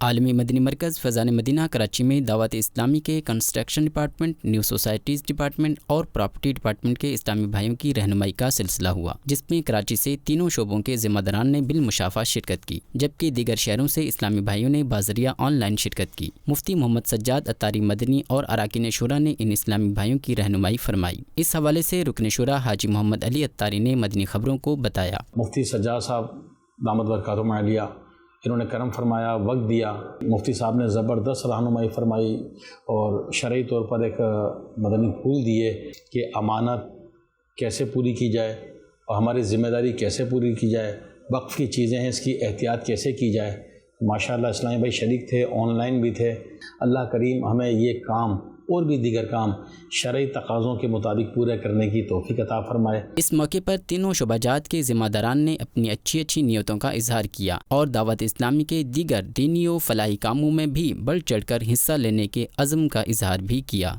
عالمی مدنی مرکز فیضان مدینہ کراچی میں دعوت اسلامی کے construction department, new societies department اور پراپرٹی ڈپارٹمنٹ کے اسلامی بھائیوں کی رہنمائی کا سلسلہ ہوا، جس میں کراچی سے تینوں شعبوں کے ذمہ داران نے بالمشافہ شرکت کی، جبکہ دیگر شہروں سے اسلامی بھائیوں نے باذریعہ آن لائن شرکت کی۔ مفتی محمد سجاد اتاری مدنی اور اراکین شورا نے ان اسلامی بھائیوں کی رہنمائی فرمائی۔ اس حوالے سے رکن شورا حاجی محمد علی اتاری نے مدنی خبروں کو بتایا۔ مفتی سجاد صاحب دامت برکاتہم عالیہ، انہوں نے کرم فرمایا، وقت دیا۔ مفتی صاحب نے زبردست رہنمائی فرمائی اور شرعی طور پر ایک مدنی پھول دیے کہ امانت کیسے پوری کی جائے اور ہماری ذمہ داری کیسے پوری کی جائے، وقف کی چیزیں ہیں اس کی احتیاط کیسے کی جائے۔ ماشاءاللہ اسلامی بھائی شریک تھے، آن لائن بھی تھے۔ اللہ کریم ہمیں یہ کام اور بھی دیگر کام شرعی تقاضوں کے مطابق پورے کرنے کی توفیق عطا فرمائے۔ اس موقع پر تینوں شعبہ جات کے ذمہ داران نے اپنی اچھی نیتوں کا اظہار کیا اور دعوت اسلامی کے دیگر دینی و فلاحی کاموں میں بھی بڑھ چڑھ کر حصہ لینے کے عزم کا اظہار بھی کیا۔